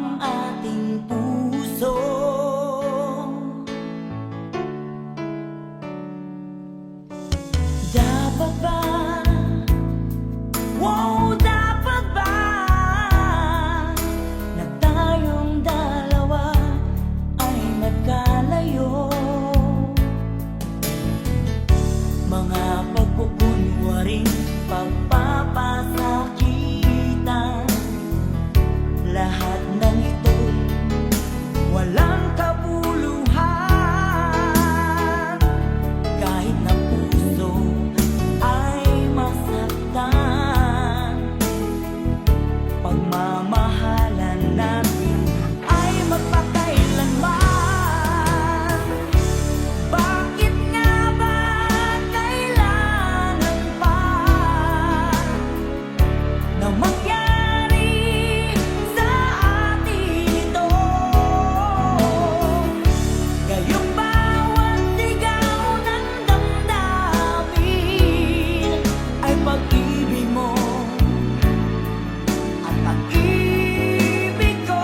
ang ating puso. Dapat ba? Wow, dapat ba na tayong dalawa ay magkalayo? Mga pagkukunwaring pagpapasakitan, lahat ng ito'y walang kabuluhan. Kahit na puso ay masaktan, pagmamahalan natin ay magpakailanman. Bakit nga ba kailangan pa na mangyari sa atin ito? Gayong bawat sigaw ng damdamin ay pag-ibig mo at pag-ibig ko.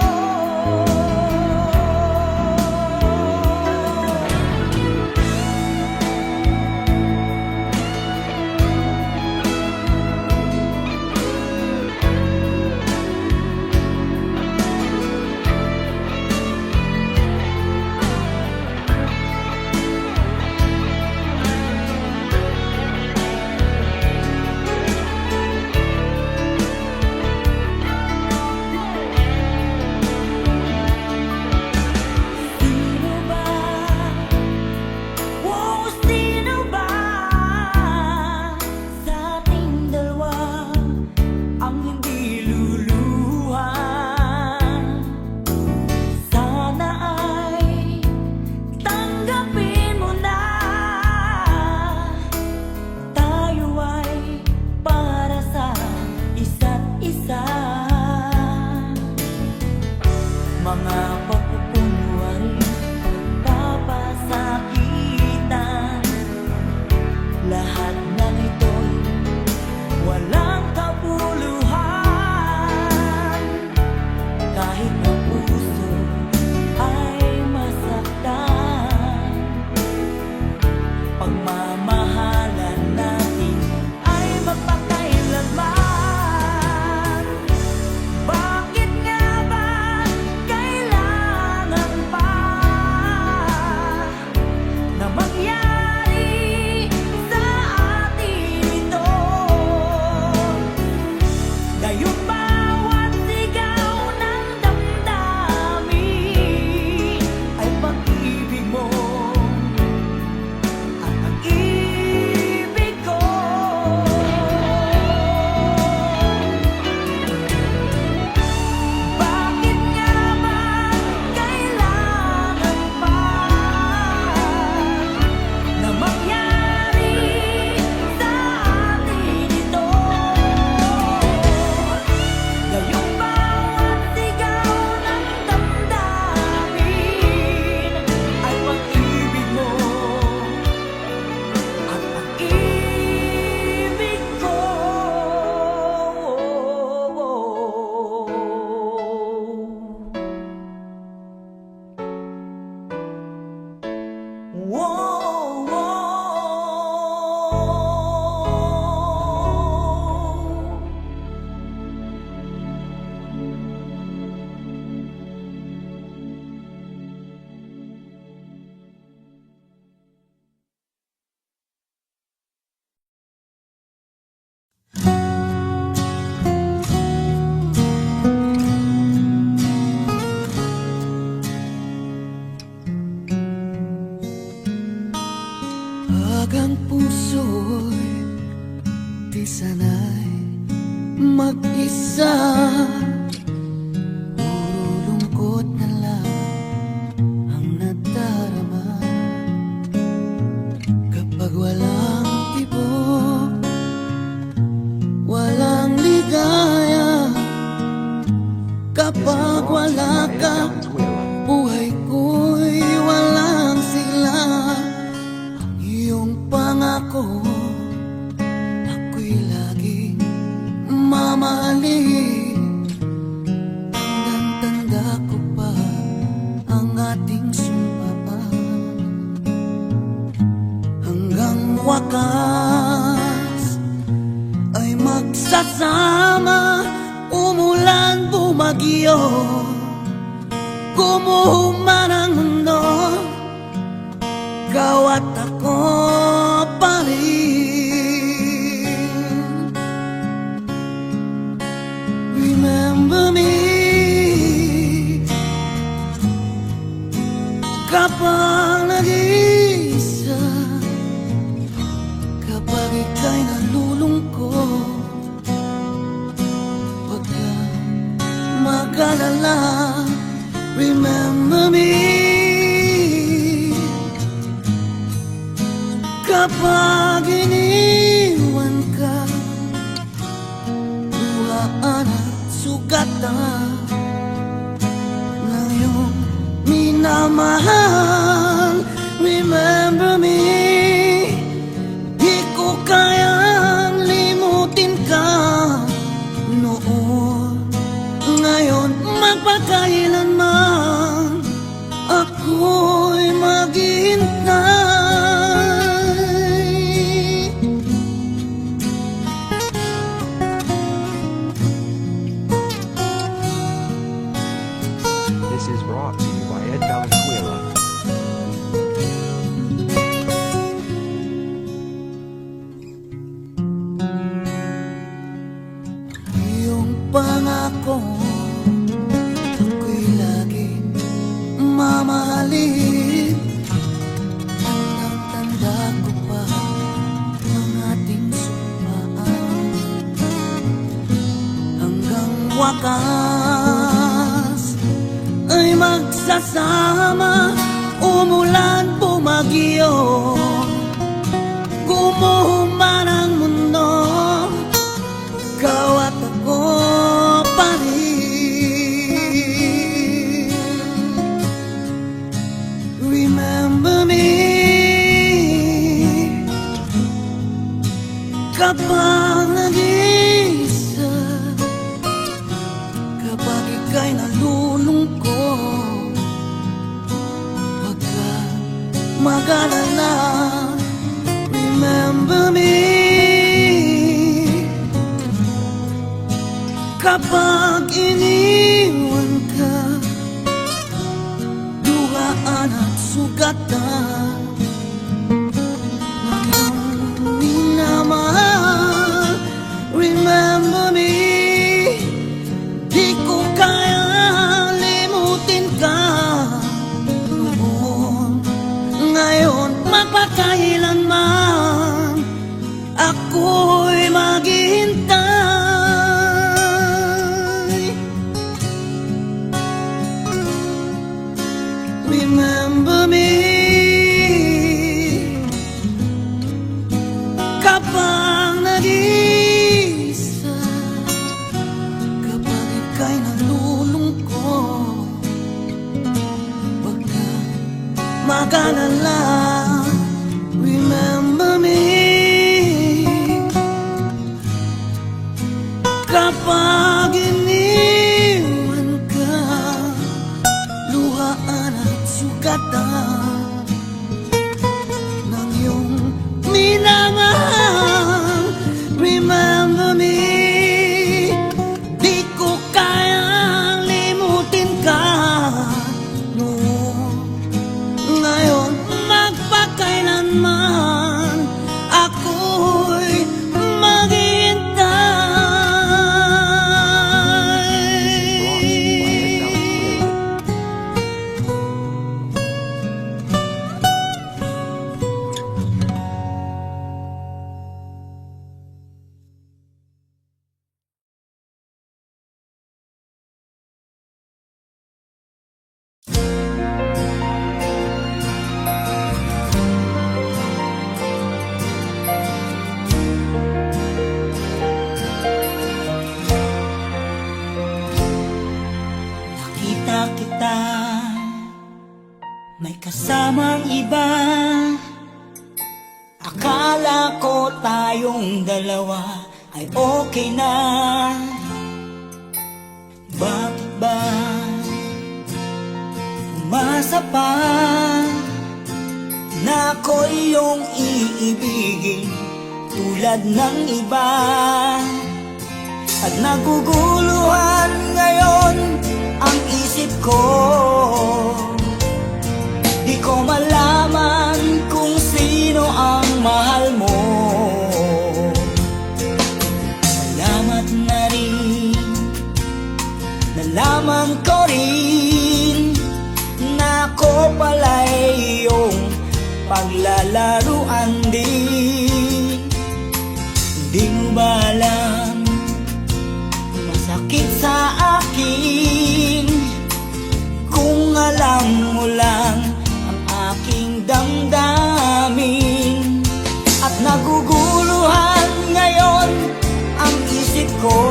Sino ba? Wow, sino ba sa ating dalawa ang hindi luluha? Sana ay tanggapin mo na tayo ay para sa isa't isa. Mga pagkukunwaring pagpapasakitan, lahat ng ito'y walang kabuluhan. Kahit na puso ay masaktan, pagmamahalan natin ay magpakailanman. Bakit nga ba kailangan pa na mangyari sa atin ito? Gayong bawat sigaw ng damdamin ay pag-ibig mo at pag-ibig ko. Bakit nga ba kailangan pa na mangyari sa atin ito? Gayong bawat sigaw ng damdamin ay pag-ibig mo at pag-ibig ko. Whoa, whoa. Pag ang puso'y di sanay mag-isa, puro lungkot na lang ang nadarama. Kapag walang tibok, walang ligaya. Kapag wala ka, buhay ko'y walang sigla. Ang iyong pangako, ako'y laging mamahalin. Tandang-tanda bumagyo, gumuman ang mundo, ikaw at ako pa rin. Remember me kapag nag-iisa, kapag ika'y nalulungkot, huwag ka mag-alala. Remember me kapag iniwan ka, luhaan at sugatan ng iyong minamahal. Remember me, di ko kayang limutin ka noon. Ngayon magpakailanman ako'y maghihintay. This is brought to you by Ed Valenzuela. Iyong pangako, ako'y lagi mamahalin. Tandang-tanda ko pa ang ating sumpaan, hanggang wakas ay magsasama. Umulan, bumagyo, gumuman ang mundo, ikaw at ako pa rin. Remember me kapag nag-iisa, kapag ika'y nalulungkot, huwag ka mag-alala. Remember me kapag iniwan ka, duhaan at sugatan ng iyong minamahal. Remember me, di ko kaya limutin ka noon. Ngayon magpakailanman ako'y maghihintay. Remember me kapag nag-iisa, kapag ika'y nalulungkot, huwag ka mag-alala. Remember me kapag iniwan ka, luhaan at sugatan ng iyong minamahal. Remember me, di ko kayang limutin ka noon. Ngayon magpakailanman ako'y maghihintay. Nakita kita, may kasamang iba. Akala ko tayong dalawa ay okay na. Bakit ba umasa pa na ako iyong iibigin tulad ng iba? At naguguluhan ngayon paglalaruan din. Di mo ba alam, masakit sa akin kung alam mo lang ang aking damdamin. At naguguluhan ngayon ang isip ko,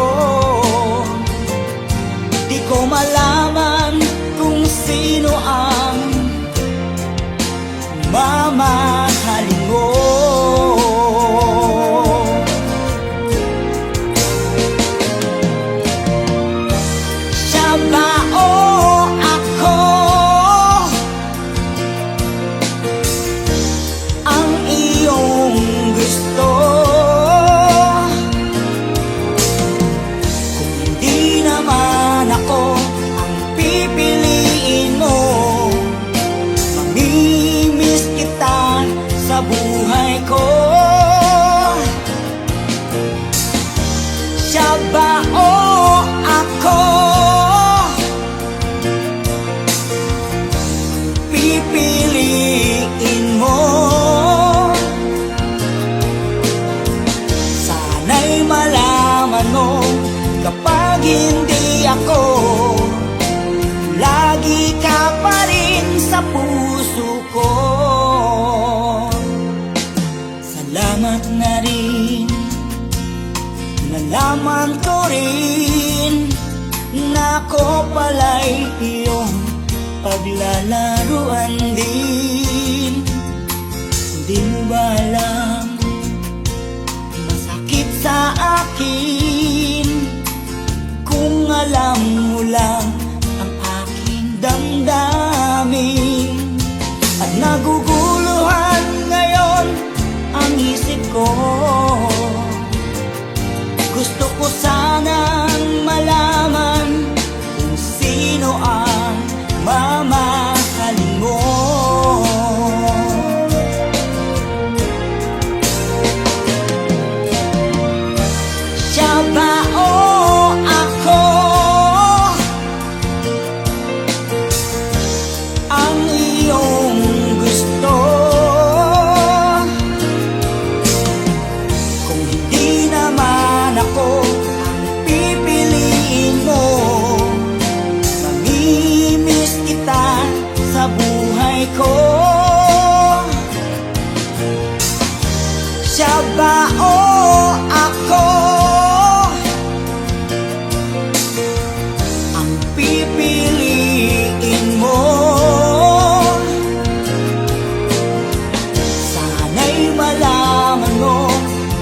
di ko malaman kung sino ang mamahalin mo. Siya ba o ako ang iyong gusto? Kung hindi naman ako ang pipiliin mo, mamimiss kita sa buhay ko. Siya ba o ako pipiliin mo? Sana'y malaman mo, kapag hindi ako, lagi ka pa rin sa puso ko. Salamat na rin, nalaman ko rin na ako pala'y iyong paglalaruan din. Di mo ba alam, masakit sa akin kung alam mo lang ang aking damdamin. At naguguluhan ngayon ang isip ko, gusto ko sanang malaman kung sino ang mamahalin mo. Siya ba o ako ang iyong gusto? Kung hindi naman ako ang pipiliin mo, mamimiss kita sa buhay ko. Siya ba o ako ang pipiliin mo? Sana'y malaman mo,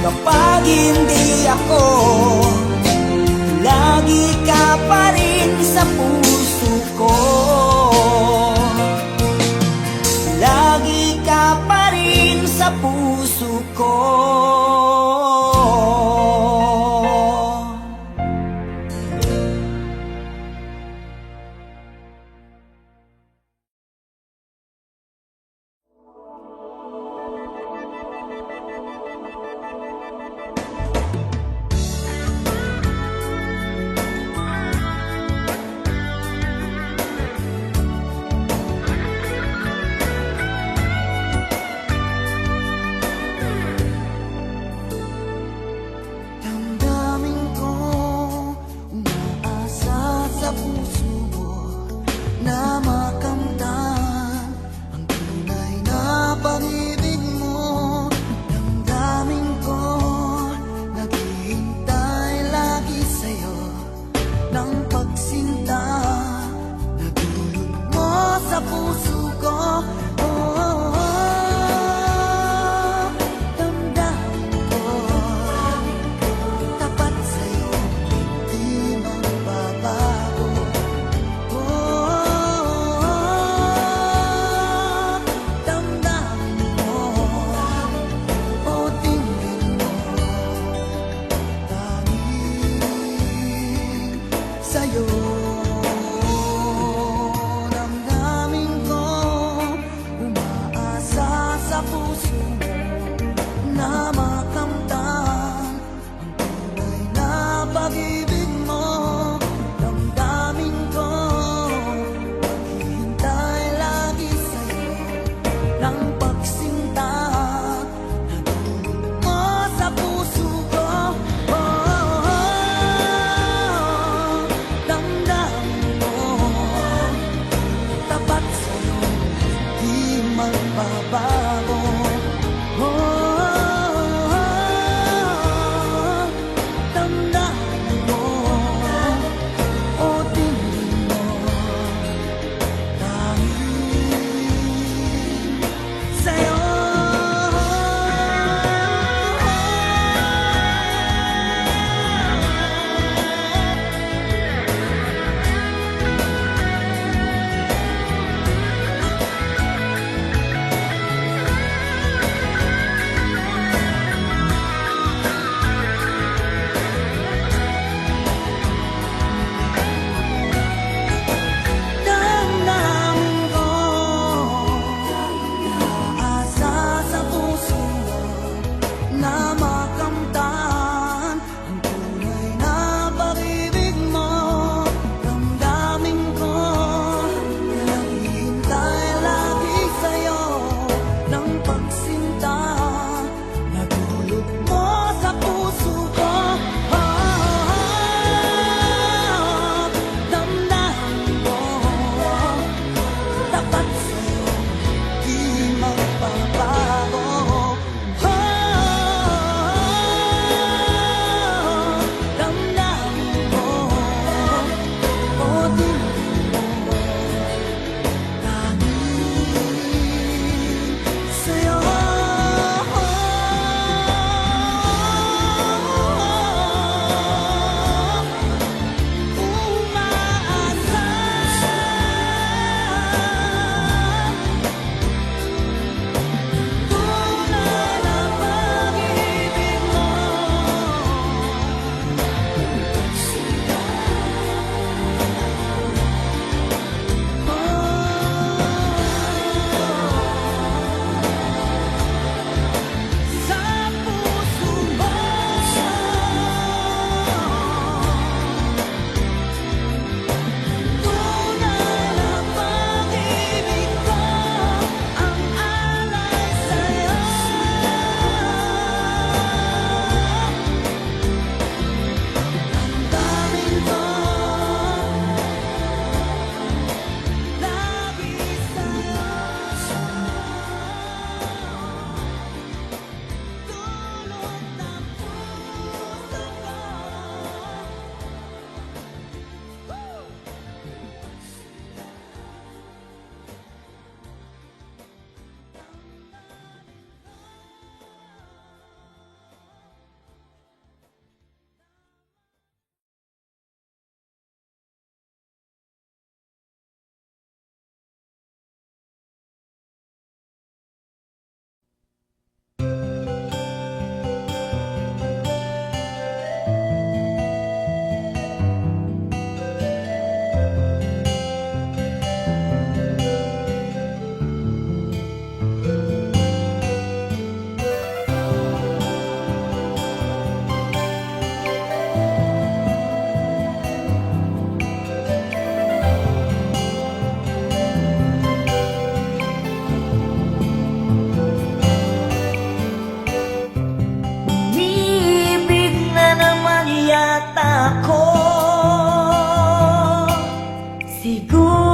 kapag hindi ako, lagi ka pa rin sa puso ko. Lagi ka pa rin sa puso ko. Damdamin ko umaasa sa puso mo na makamtan ang tunay na pag-ibig mo. Damdamin ko naghihintay lagi sa'yo ng pagsinta na dulot mo sa puso ko. Damdamin ko tapat sa'yo, hindi magbabago. Damdamin mo o tingin mo, tanging sa'yo. Damdamin ko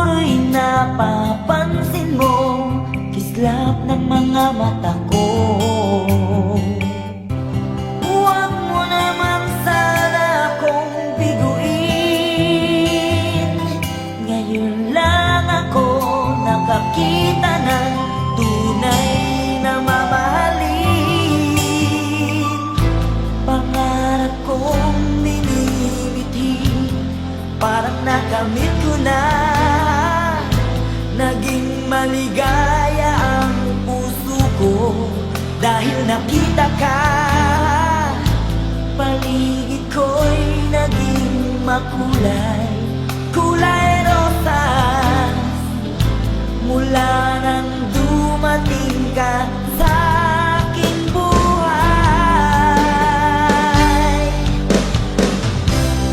Siguro'y napapansin mo kislap ng mga mata ko. Huwag mo naman sana akong biguin. Ngayon lang ako nakakita ng tunay na mamahalin. Pangarap kong binibiti, parang nakamit ko na. Naging maligaya ang puso ko dahil nakita ka. Paligid ko'y naging makulay, kulay rosas. Mula nang dumating ka sa aking buhay,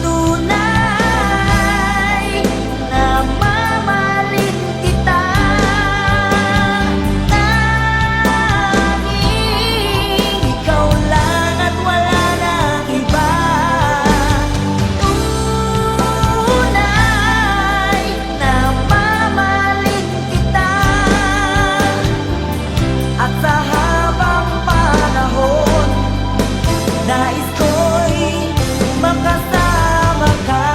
tunay na mamahalin kita. Tanging ikaw lang at wala nang iba. Tunay na mamahalin kita. At sa habang panahon, nais ko'y makasama ka.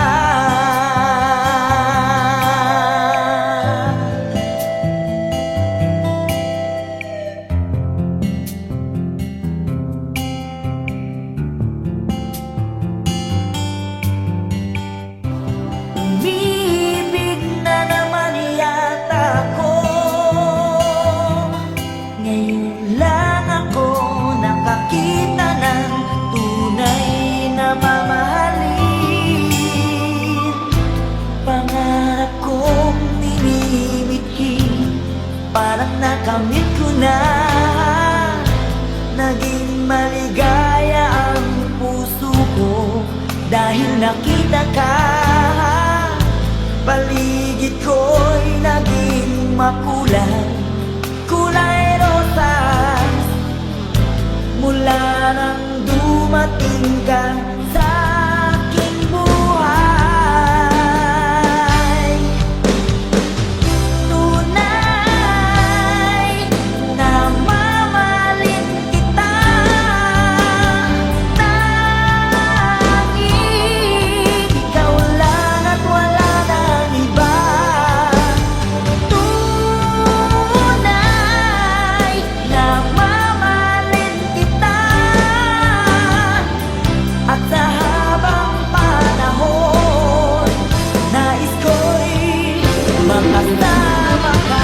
Umibig na naman yata ako. Ngayon lang ako nakakita ng tunay na mamahalin. Pangarap kong minimithi, parang nakamit ko na. Naging maligaya ang puso ko dahil nakita ka. Paligid ko'y naging makulay, kulay rosas. Mula nang dumating ka sa aking buhay, tunay na mamahalin kita. Tanging ikaw lang at wala nang iba. Tunay na mamahalin kita. At sa habang panahon, nais ko'y makasama ka.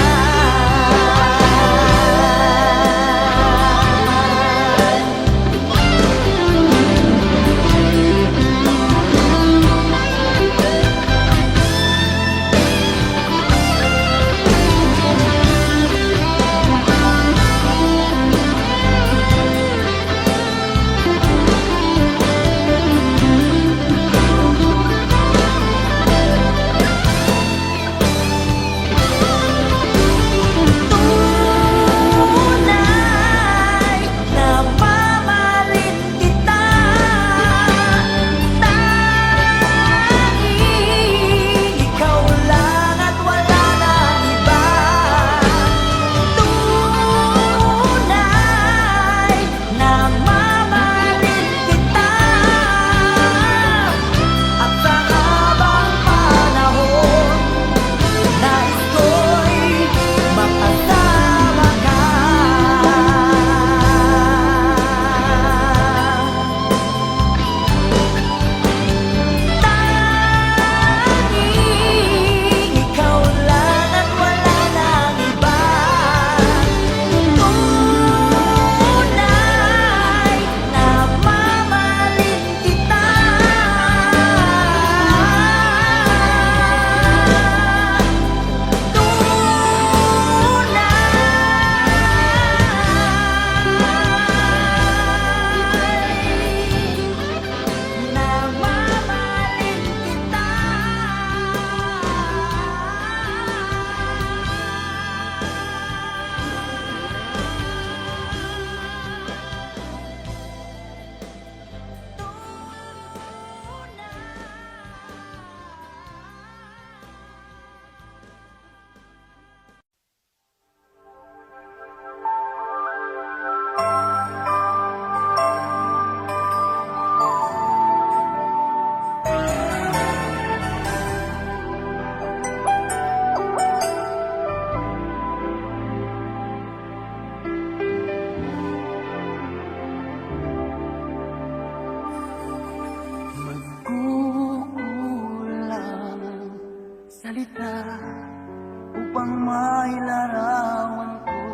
upang mailarawan ko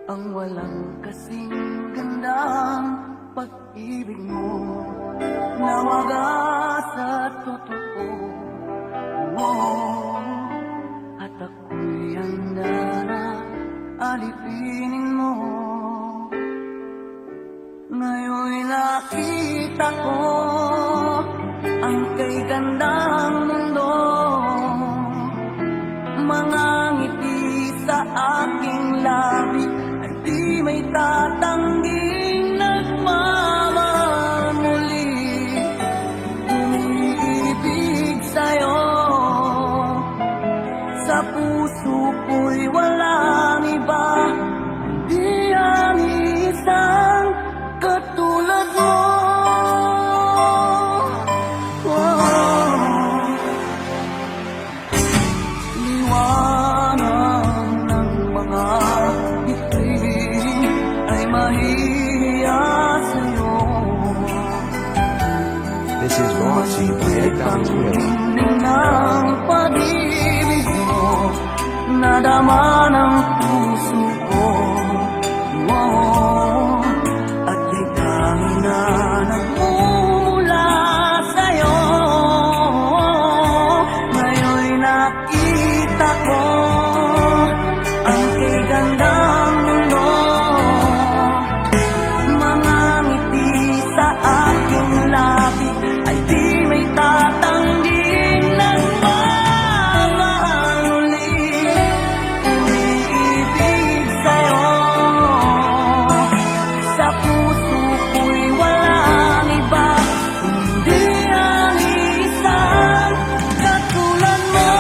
ang walang kasing gandang pag-ibig mo na wagas at totoo. Oh, at ako'y handa na alipinin mo. Ngayon'y nakita ko ang kay gandang mundo, mga ngiti sa aking labi ay di may tatangging nagmamamuli. Umiibig sa'yo, sa puso ko'y walang iba, di ang isang katulad mo. Liwanag ng mga bituin ay mahihiya sa'yo. This is brought to you by Ed Valenzuela. Ng pag-ibig mo, nadama ng puso ko. Oh, at ika'y na nagmumula sa'yo. Ngayon'y nakita ko ang kay gandang mundo, mga ngiti sa aking labi ay di may tatangging nagmamahuli. Umiibig sa'yo, sa puso ko'y walang iba, hindi ang isang katulad mo.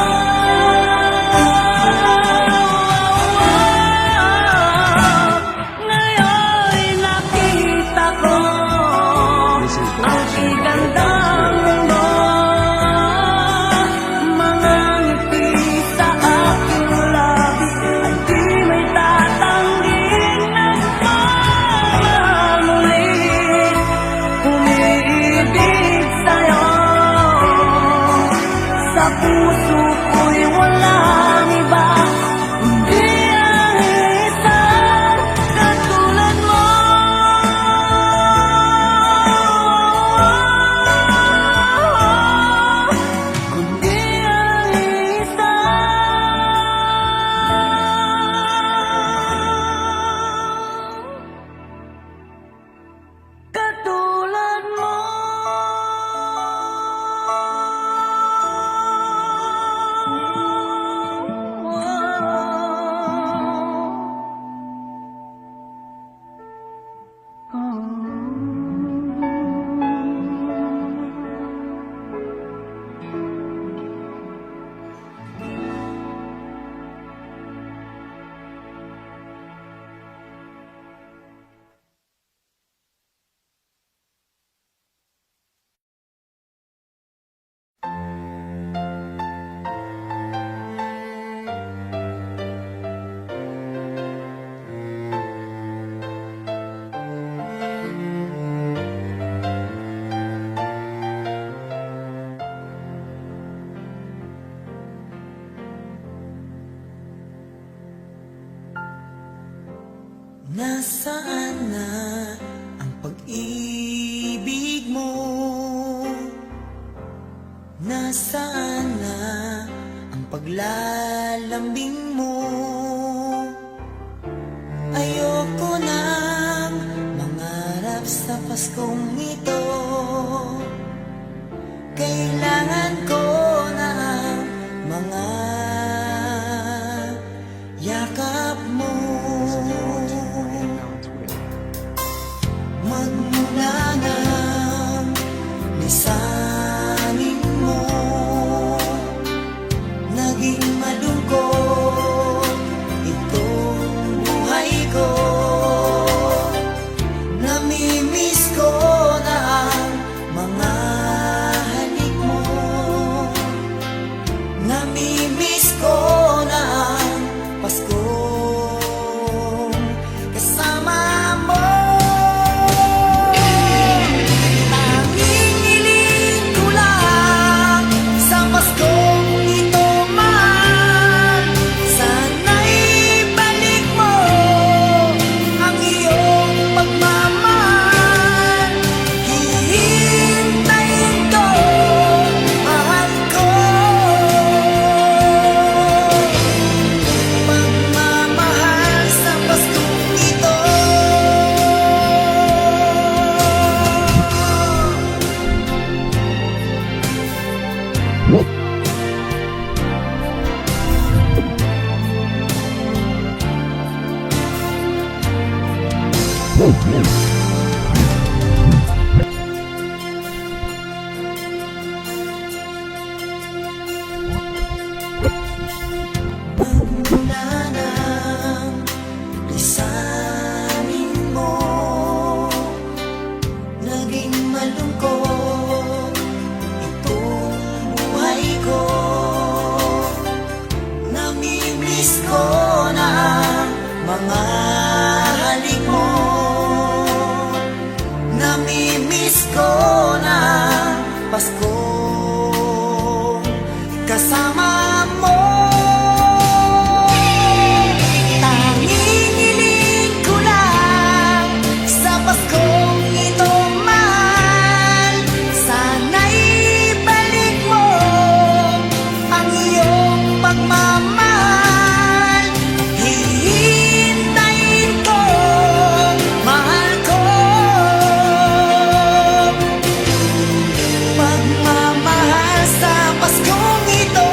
Ngayon'y nakita ko This is ang brought to you by Ed igandang mundo, mga ngiti sa aking labi ay di may tatangging nagmamamuli. Umiibig sa'yo, sa puso ko'y walang iba, hindi ang isang katulad mo. Kundi ang isang katulad mo. Nasaan na ang pag-ibig mo? Nasaan na ang paglalambing mo? Ayoko nang mangarap sa Paskong ito. Kailangan ko na ang mga yakap mo. Magmula ng lisanin mo, naging malungkot itong buhay ko. Namimiss ko na ang mga halik mo. kasama mo. Tanging hiling ko lang sa Paskong ito, mahal, sana'y balik mo ang iyong pagmamahal. Hihintayin ko, mahal ko, pagmamahal sa Paskong ito.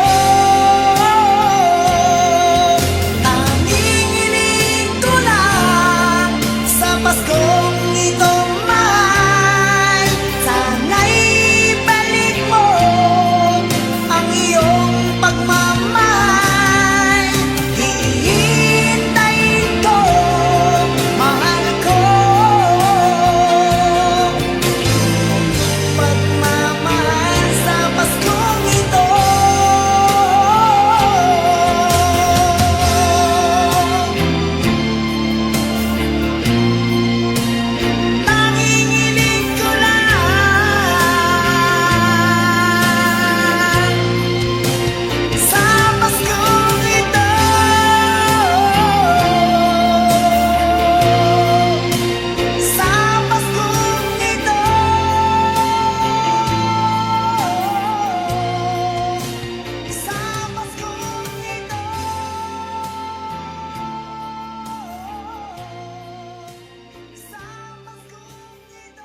Tanging hiling ko lang sa Paskong ito, mahal, sana'y balik mo ang iyong pagmamahal. Hihintayin ko, mahal ko, pagmamahal sa Paskong ito. Tanging hiling ko lang sa Paskong ito. Sa Paskong ito. Sa Paskong ito. Sa Paskong ito.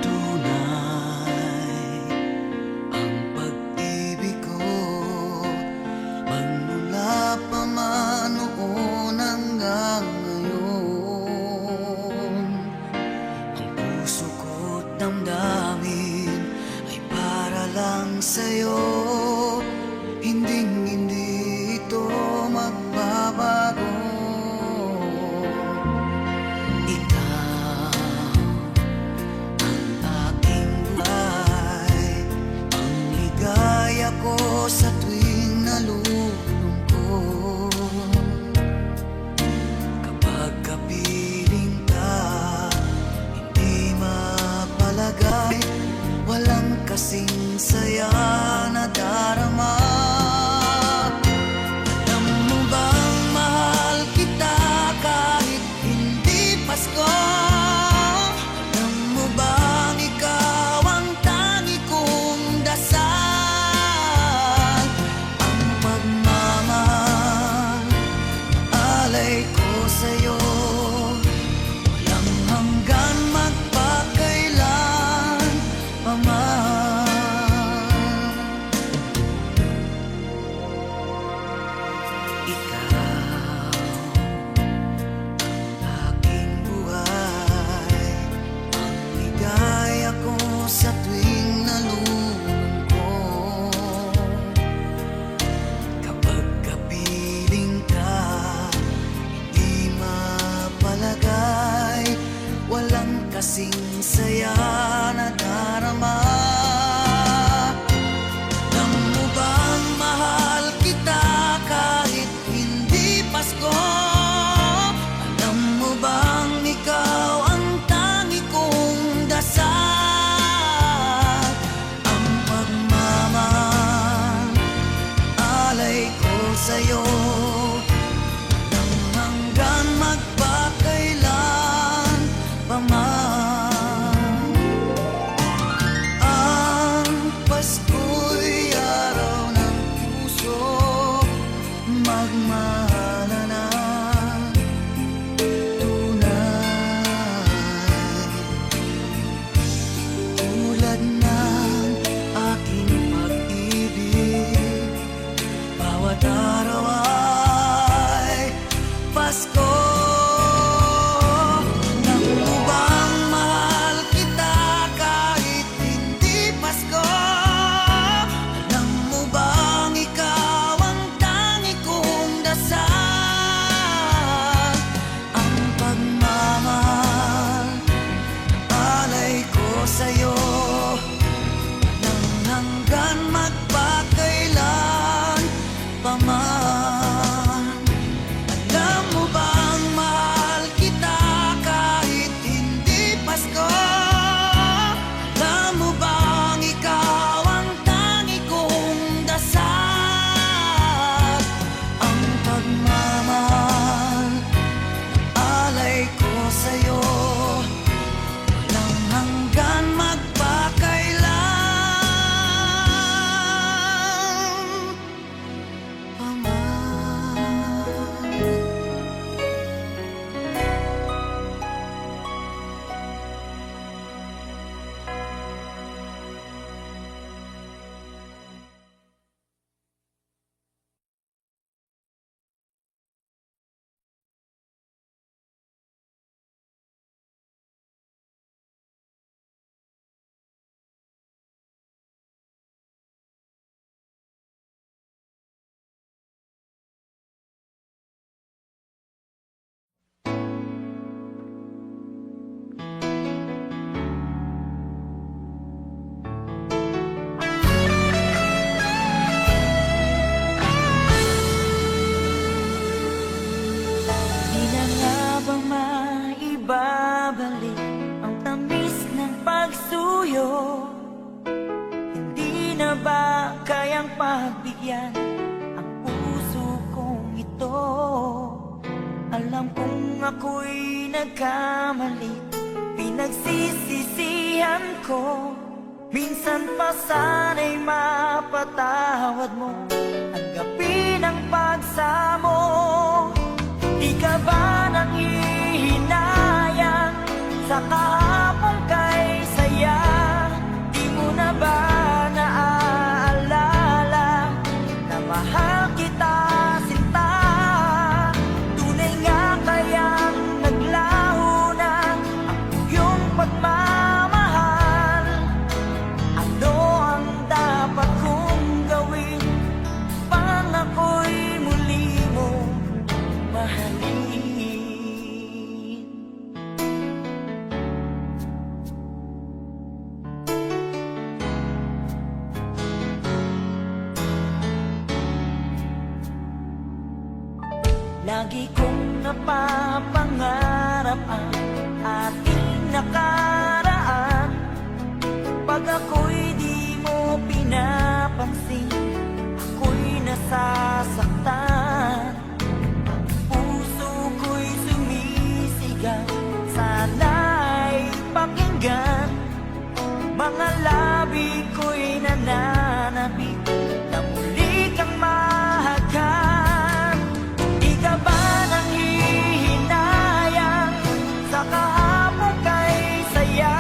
Tunay ang pag-ibig ko, magmula pa man noon hanggang ngayon. Ang puso ko't damdamin ay para lang sa'yo, hinding-hindi ito magbabago. Ikaw ang aking buhay, ang ligaya ko sa tuwing nalulungkot. Kapag kapiling ka, hindi mapalagay, walang kasing saya na darama. Alam mo bang mahal kita kahit hindi Pasko? Alam mo bang ikaw ang tangi kong dasal? Ang pagmamahal alay ko sa'yo, walang hanggan magpakailan pa man. sa'yo. Hindi na ba kayang pagbigyan ang puso kong ito? Alam kong ako'y nagkamali, pinagsisisihan ko. Minsan pa sana'y mapatawad mo, tanggapin ang pagsamo. Di ka ba nanghihinayang sa kahapon kay saya? Di mo na ba naaalala na mahal kita sinta? Tunay nga kayang naglaho na ang iyong pagmamahal? Ano ang dapat kong gawin pang ako'y muli mo mahalin? Lagi kong napapangarap ang ating nakaraan. Pag ako'y di mo pinapansin, ako'y nasasaktan. Puso ko'y sumisigaw, sana'y pakinggan. Mga labi ko'y nananabik na muli kang mahagkan. Di ka ba nanghihinayang sa kahapon kay saya?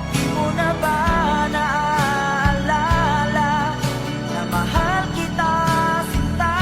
Di mo na ba naaalala na mahal kita sinta?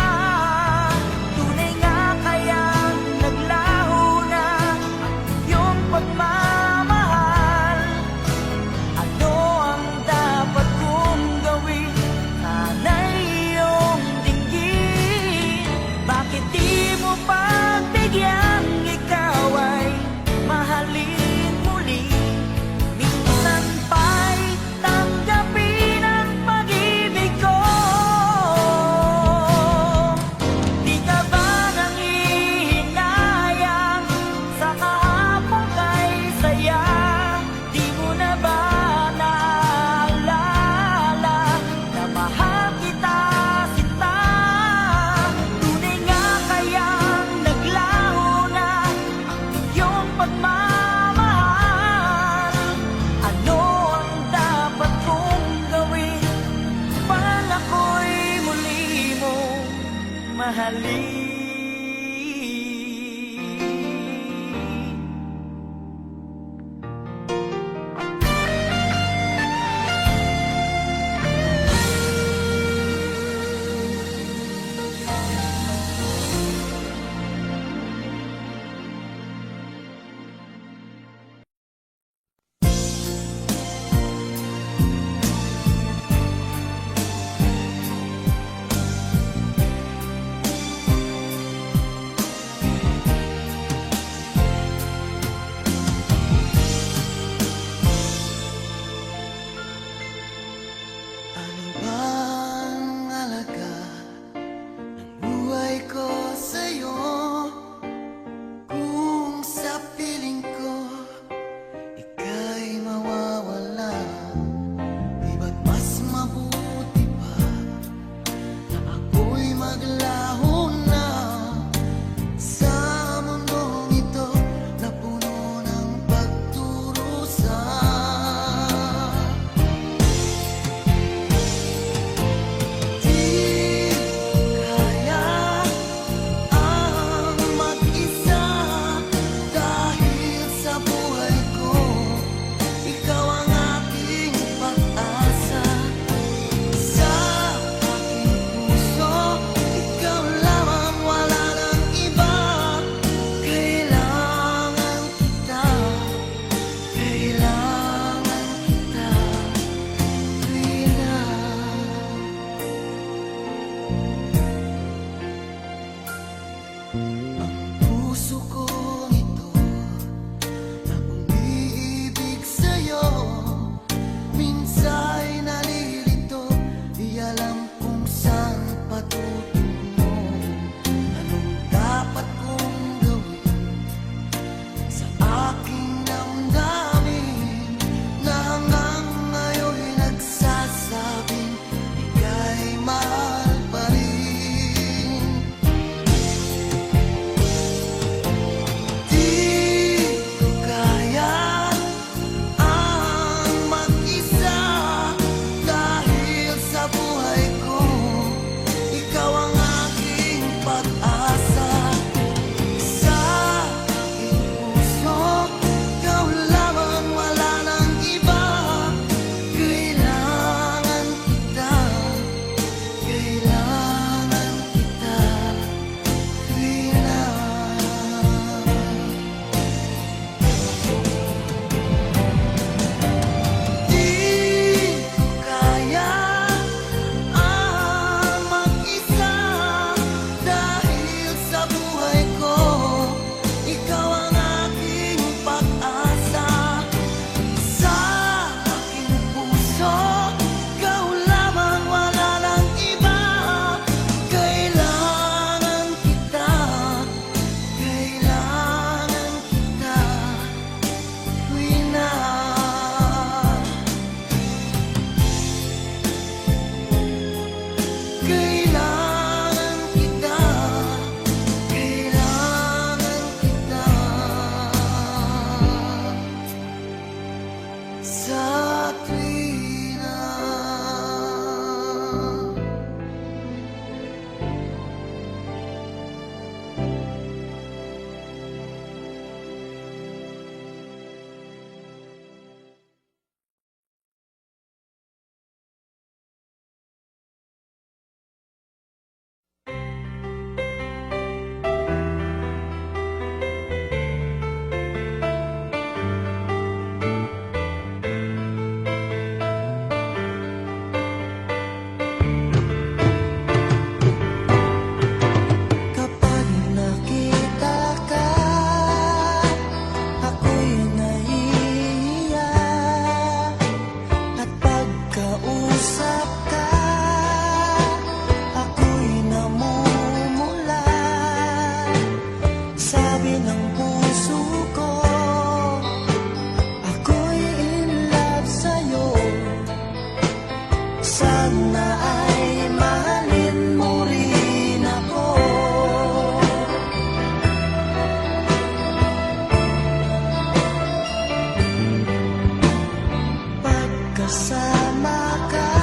kasama ka,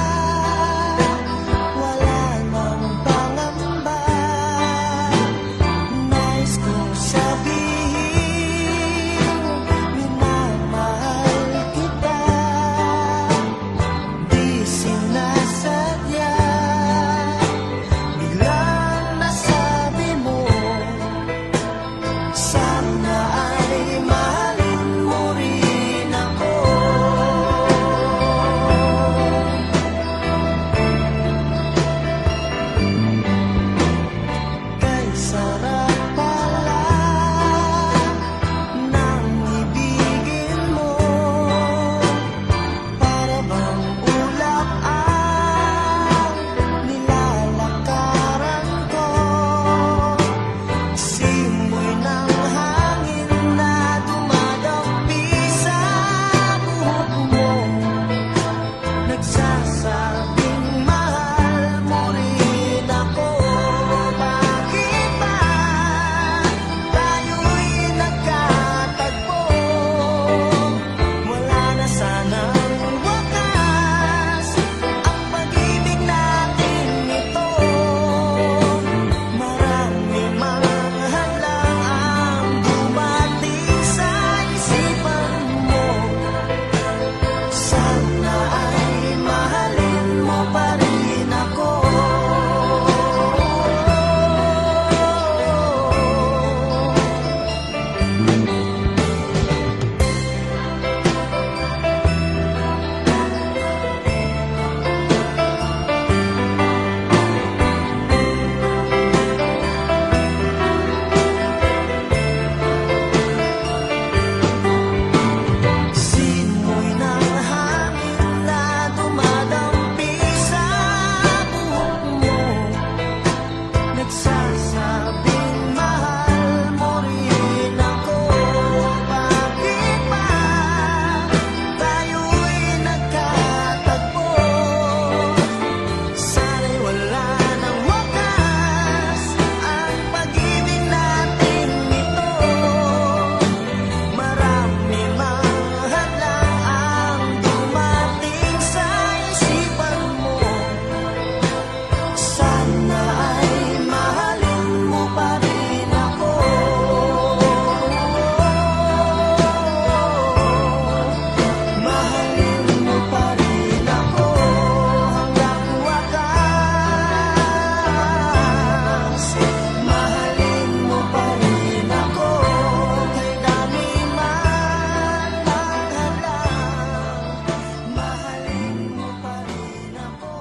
wala nang pangamba. Nais kong sabihin, minamahal kita. Di sinasadya, biglang nasabi mo, sana ay mahalin mo rin ako. Kay sarap pala ng ibigin mo, para bang ulap ang nilalakaran ko. Simoy ng hangin na dumadampi sa buhok mo, nagsasabing mahal mo rin ako. Bakit ba tayo'y nagkatagpo? Wala na sanang wakas ang pag-ibig natin ito. Marami mang hadlang ang dumating sa isipan mo. Sana ay mahalin mo pa rin ako. Simoy ng hangin na dumadampi sa buhok mo, nagsasabing mahal mo rin ako. Bakit ba tayo'y nagkatagpo? Sana'y wala nang wakas ang pag-ibig natin ito. Marami mang hadlang ang dumating sa isipan mo. Sana ay mahalin mo pa rin ako. Mahalin mo pa rin ako hanggang wakas. Mahalin mo pa rin ako kay dami man ang hadlang. Mahalin mo pa rin ako.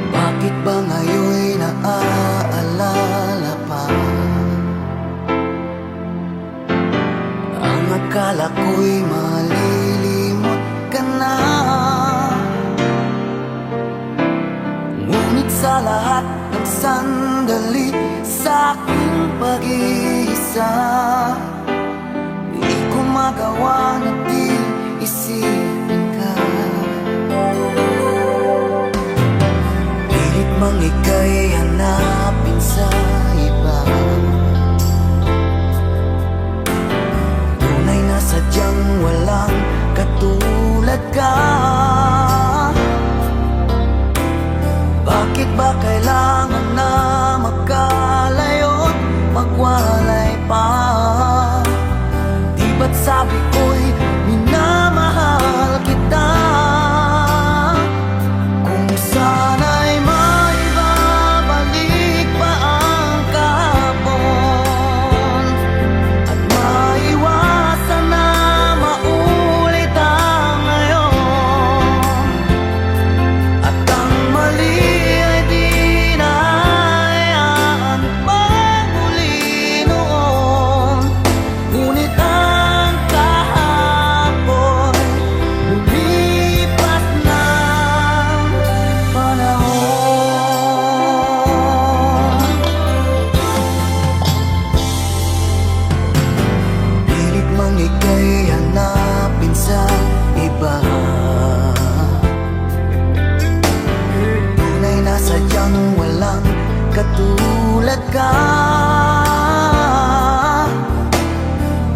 Bakit ba ngayon'y naaalala pa ang akala ko'y malilimot ka na? Ngunit sa lahat ng sandali sa aking pag-iisa, di ko magawa na di isipin ka. Pilit mang ika'y hanapin sa iba, tunay na sadyang walang katulad ka. Bakit ba kailangan na magkalayo't magwalay pa? Di ba't sabi ko'y minamahal kita? Kung sana'y maibabalik pa ang kahapon at maiwasan na maulit ang ngayon, katulad ka?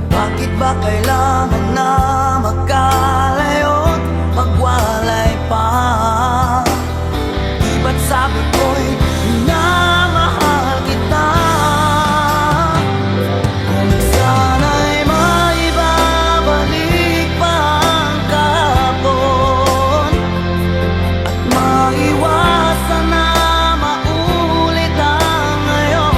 Bakit ba kailangan na magkalayo't magwalay pa? Di ba't sabi ko'y minamahal kita? Kung sana'y maibabalik pa ang kahapon at maiwasan na maulit ang ngayon,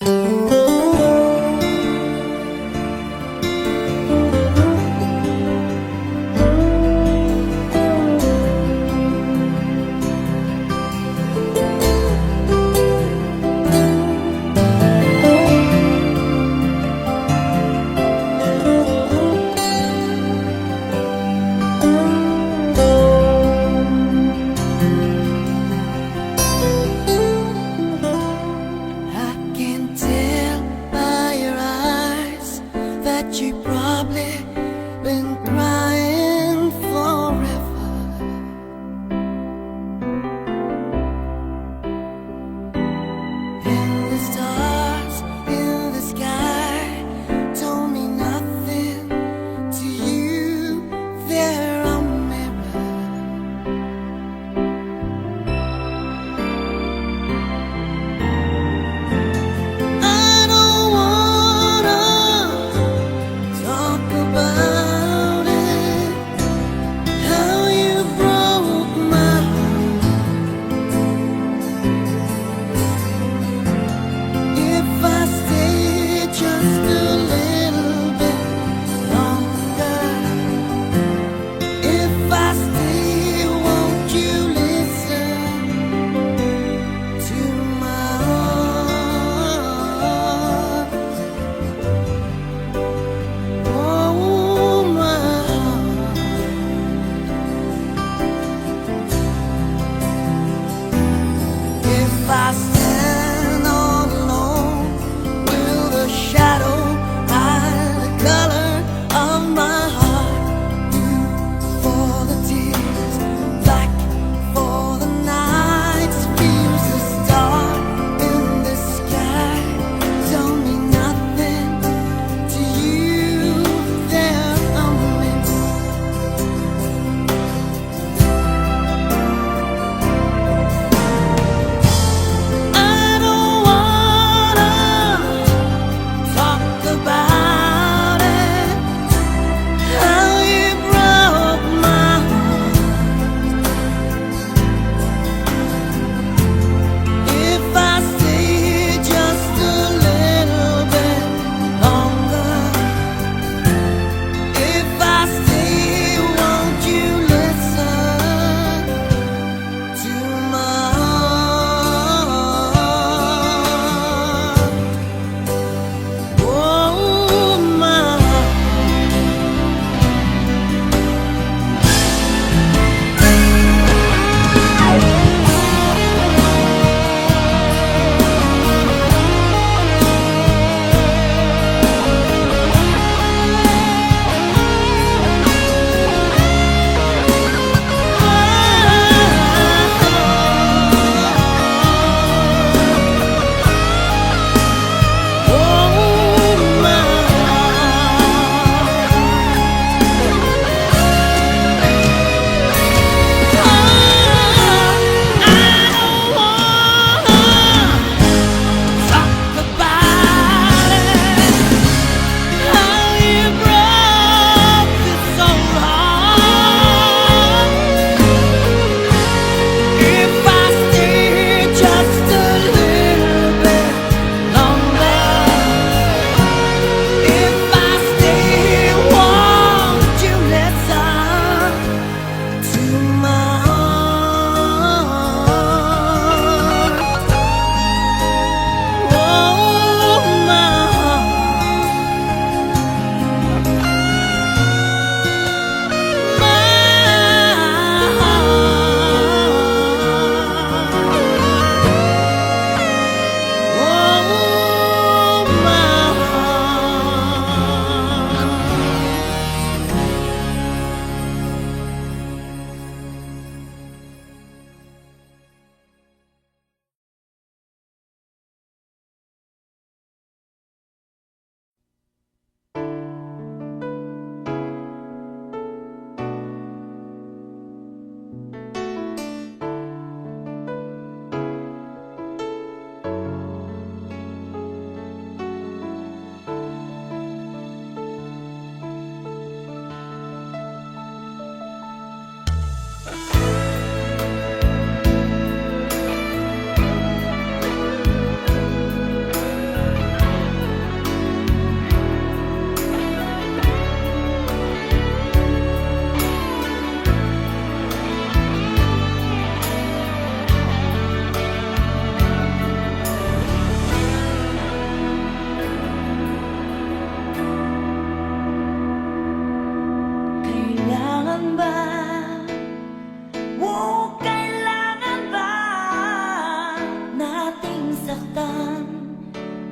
I can tell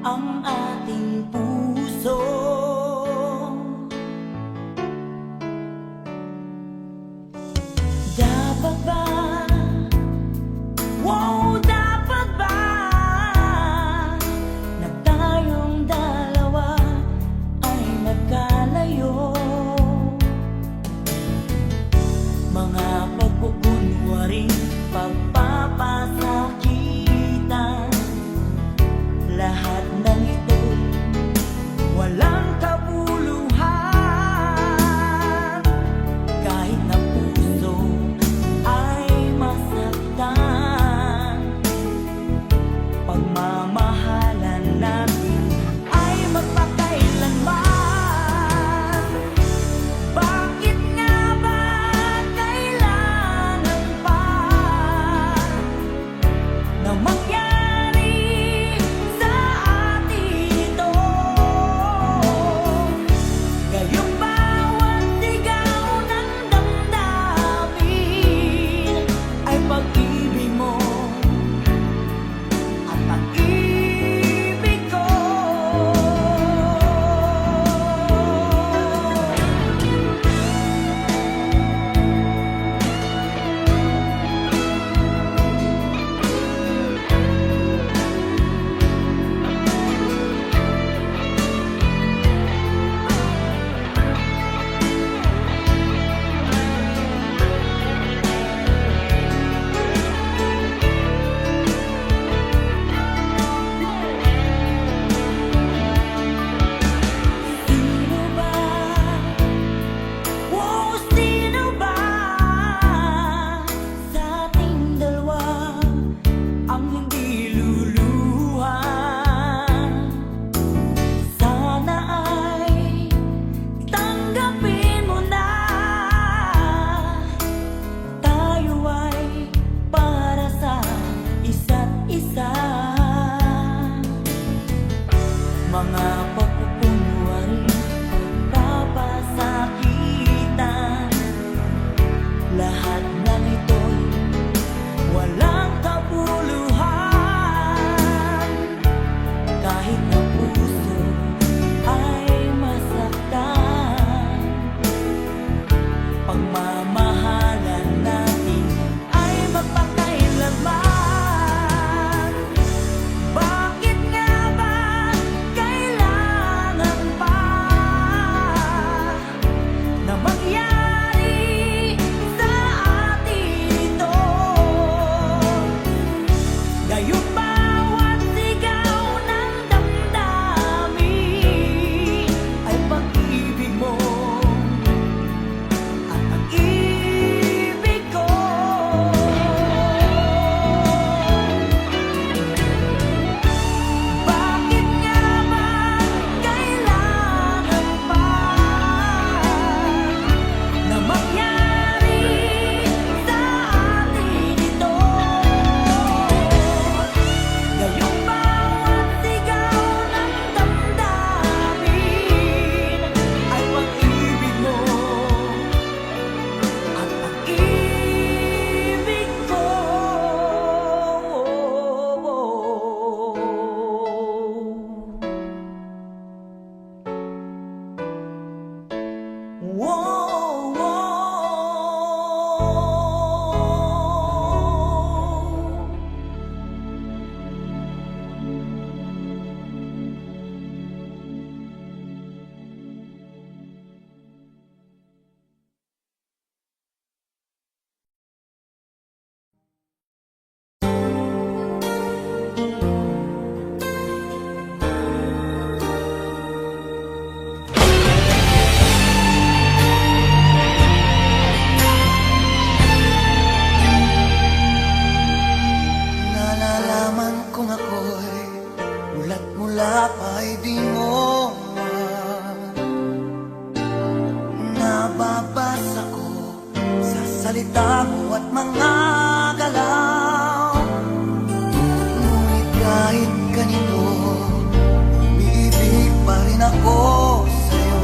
ang ating puso. Dapat ba? Wow, dapat ba na tayong dalawa ay magkalayo? Mga pagkukunwaring pagpapasakitan, lahat ng ito'y walang kabuluhan. Kahit na puso ay masaktan, pagmamahalan natin ay magpakailanman. Bakit nga ba kailangan pa na mangyari sa atin ito? Ngayong bawat sigaw ng damdamin ay pag-ibig mo at pag-ibig ko. Sino ba? Wow, sino ba sa ating dalawa ang hindi luluha? Sana ay tanggapin mo na tayo ay para sa isa't isa. Mga pagkukunwaring pagpapasakitan, lahat ng ito'y walang kabuluhan. Kahit na puso ay masaktan, pagmamahalan natin ay magpakailanman. Bakit nga ba kailangan pa na mangyari sa atin ito? Ngayong bawat sigaw ng damdamin ay pag-ibig mo at pag-ibig ko. Bakit nga ba kailangan pa na mangyari sa atin ito? Ngayong bawat sigaw ng damdamin ay pag-ibig mo at pag-ibig ko. Whoa, whoa. Nalalaman kong ako'y mulat mula pa'y di mo nababasa ko sa salita mo at mga galaw. Ngunit kahit ganito, umiibig pa rin ako sa'yo.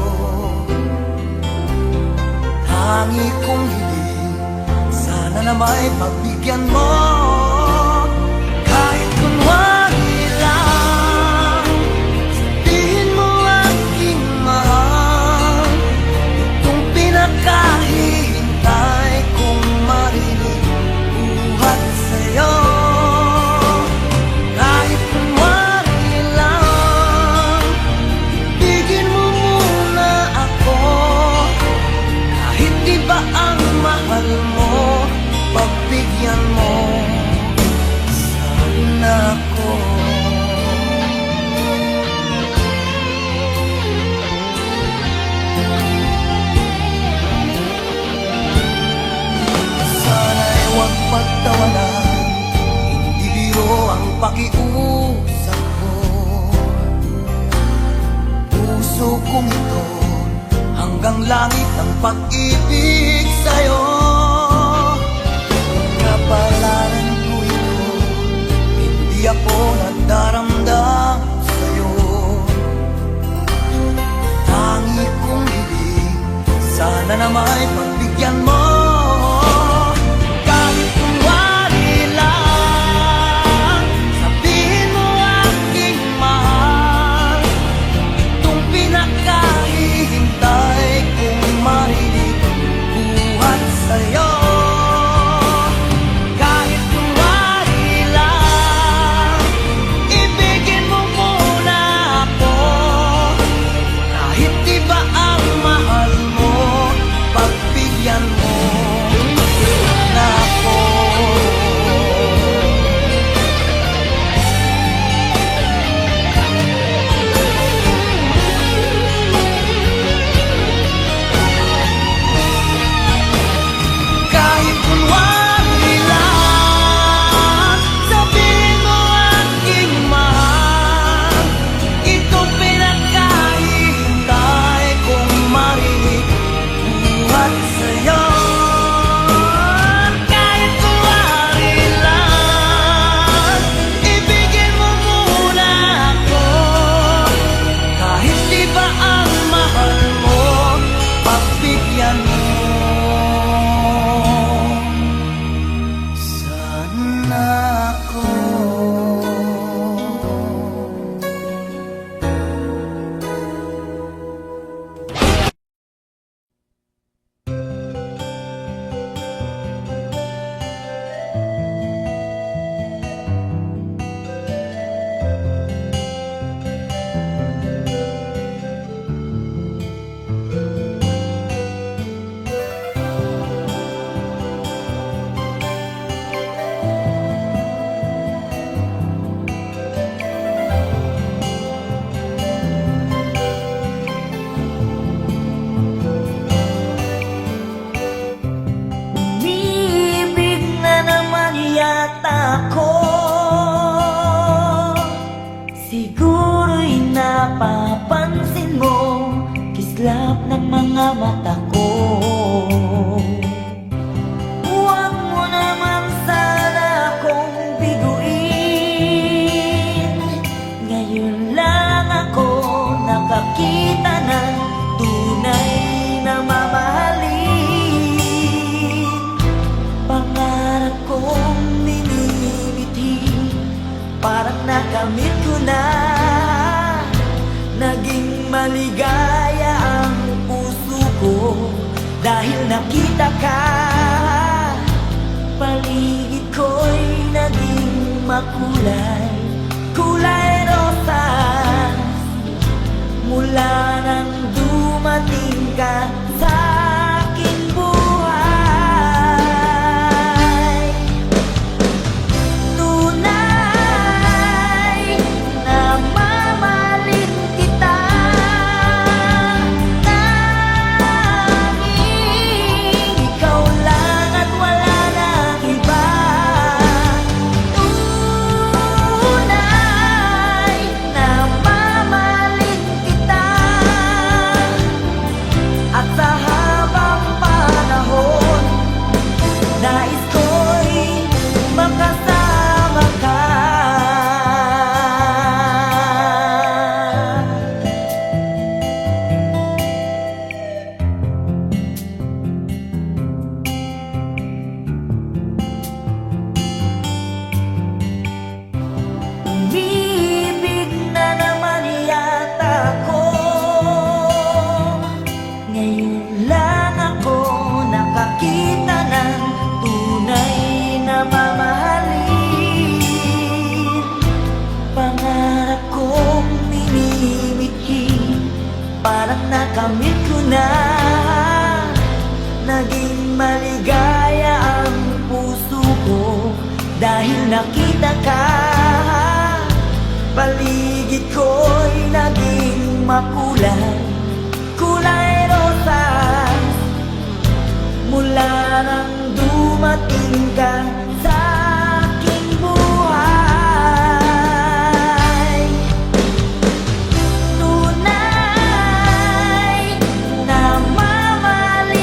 Tangi kong hiling, sana na may pagbigyan mo. Kahit kunwari lang pag-ibig sa'yo. Kapalaran ko ito, hindi ako nagdaramdam sa'yo. Tangi kong hiling, sana na may pagbigyan mo. Kahit kunwari lang, sabihin mo aking mahal. Itong pinakahihintay kong marinig buhat sa'yo. Kahit kunwari lang, ibigin mo muna ako. Kahit iba ang mahal mo, pagbigyan mo na ako. Kahit kunwari lang, sabihin mo aking mahal. Itong pinakahihintay kong marinig buhat sa'yo. Kahit kunwari lang, ibigin mo muna ako. Kahit iba ang mahal mo, pagbigyan mo sana ako. Umibig na naman yata ako. Siguro'y napapansin mo, kislap ng mga mata ko. Huwag mo naman sana akong biguin. Ngayon lang ako nakakita ng tunay na mamahalin. Pangarap kong minimithi, parang nakamit ko na. Naging maligaya ang puso ko dahil nakita ka. Paligid ko'y naging makulay, kulay rosas. Mula nang dumating ka sa aking buhay, tunay na mamahalin kita. Tanging ikaw lang at wala nang iba. Tunay na mamahalin kita. At sa habang panahon, nais ko'y makasama ka. Umibig na naman yata ako. Ngayon lang ako nakakita ng tunay na mamahalin. Pangarap kong minimithi, parang nakamit ko na. Naging maligaya ang puso ko dahil nakita ka. Paligid ko'y naging makulay, kulay rosas. Mula nang dumating ka sa aking buhay, tunay na mamahalin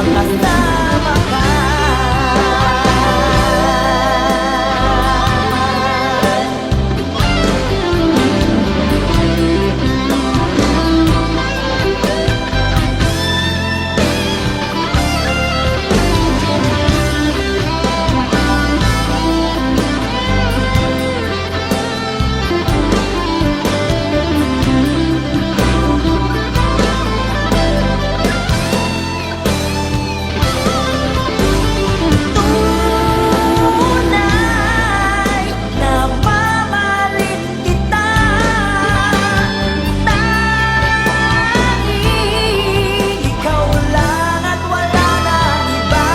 makasama ka. Tunay na mamahalin kita, tanging ikaw lang at wala nang iba.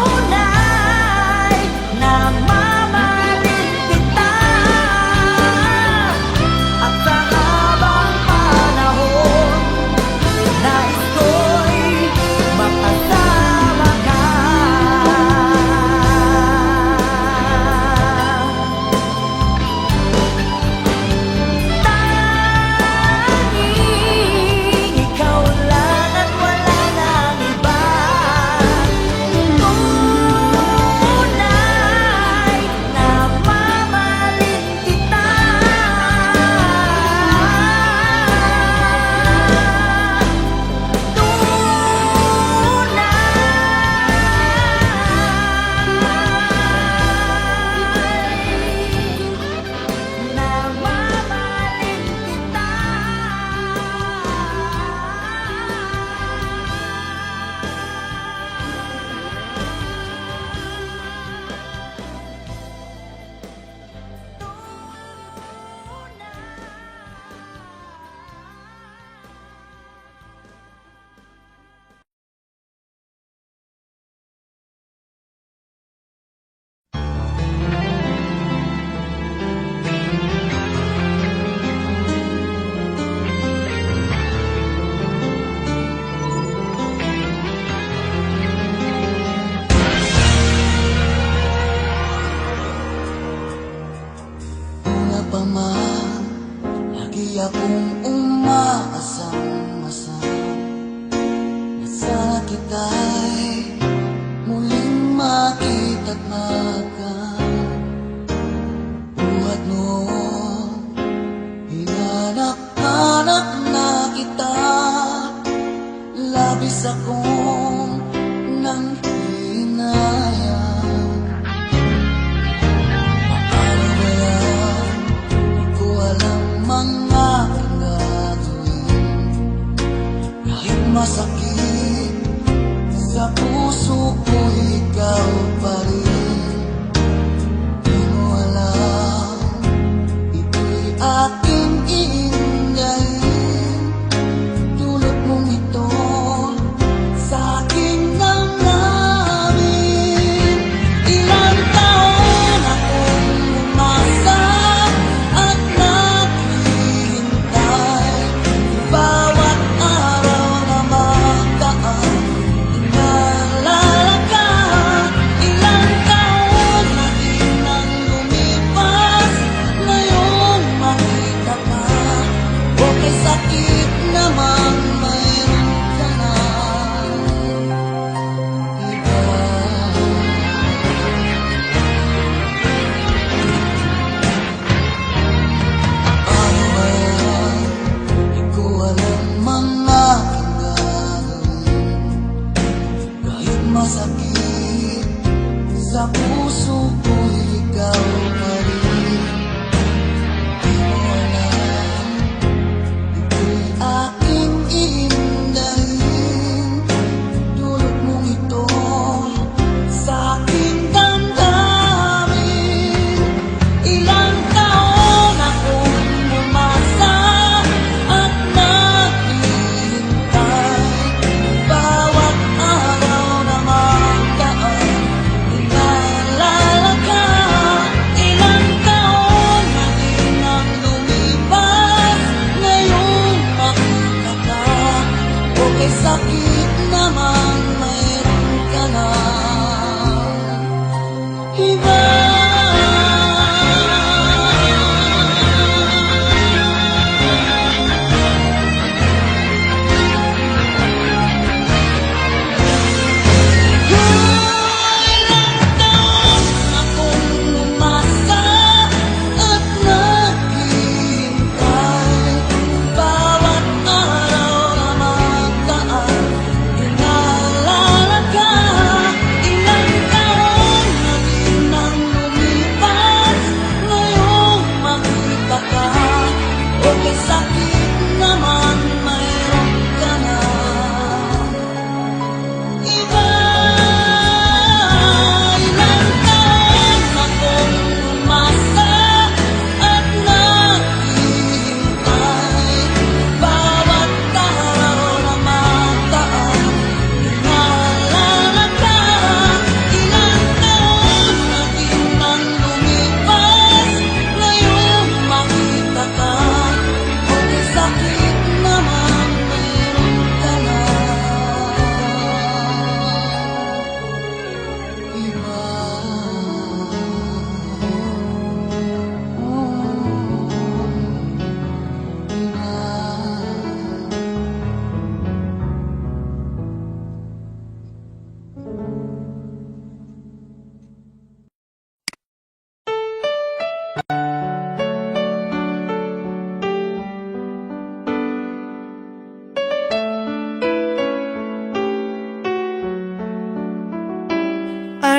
Tunay na mamahalin kita, at sa habang panahon nais ko'y makasama ka. Tanging ikaw lang at wala nang iba. Tunay na mamahalin kita, Una pa man, lagi akong umaasang-asang na sana kita'y muling makita't makan. Buhat noon, hinanak-hanak na kita, labis akong nang hinayang. Paano ba yan? Di ko alam mga gagawin. Kahit masakit sa puso ko, ikaw pa rin. Di mo alam, ito'y aking iingayin. Tulad mong ito sa aking damdamin. Ilang taon akong umasa at naghihintay. Bawat araw na magdaan, inaalala ka. Ilang taon na din ang lumipas, ngayon makita ka. Okay, sakit naman, mayroon ka na iba. Ano ba yan? Di ko alam mga gagawin. Kahit masakit sa puso ko, ikaw pa rin. Di mo alam, ito'y aking iindahin. Tulad mong ito sa aking damdamin. Ilang taon akong umasa at naghihintay. Bawat araw na magdaan, inaalala ka. Ilang taon na din ang lumipas, ngayon makita ka. Okay, sakit naman, mayroon ka na iba.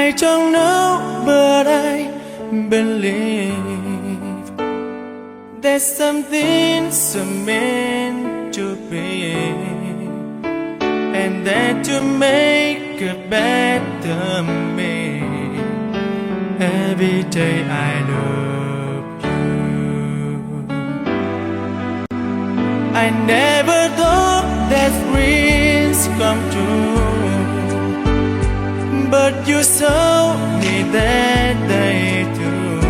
I don't know, but I believe there's something so meant to be, and that to make a better me. Every day I love you. I never thought that dreams come true, but you saw me that day too.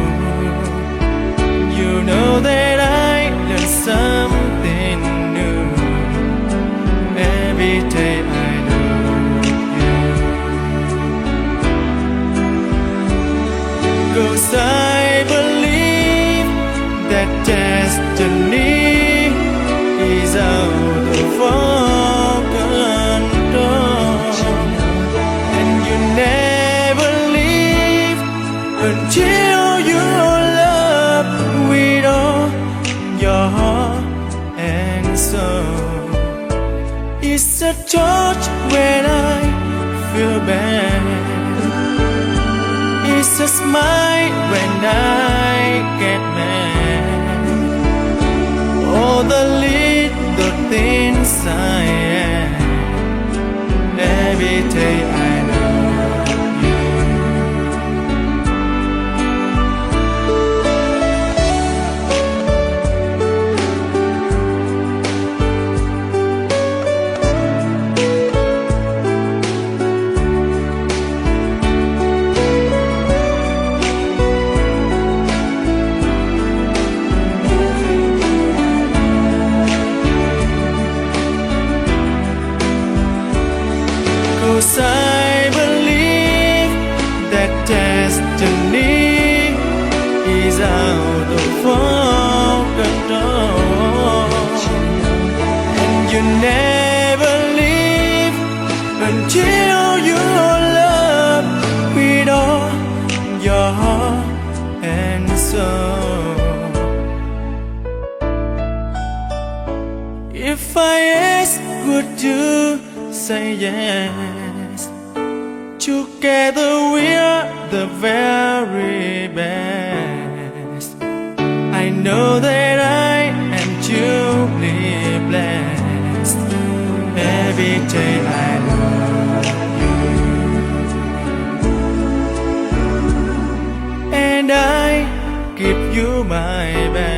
You know that I learned something new. Every day I love you. 'Cause I believe that destiny is out of our control, and you never leave until you love with all your heart and soul. It's a touch when I feel bad, it's a smile when I get mad. All the little things I am. Every day I love you. Cause I believe that destiny is out of our control, and you never leave until you love with all your heart and soul. If I ask, would you say yes? Together we're the very best. I know that I am truly blessed. Every day I love you, and I give you my best.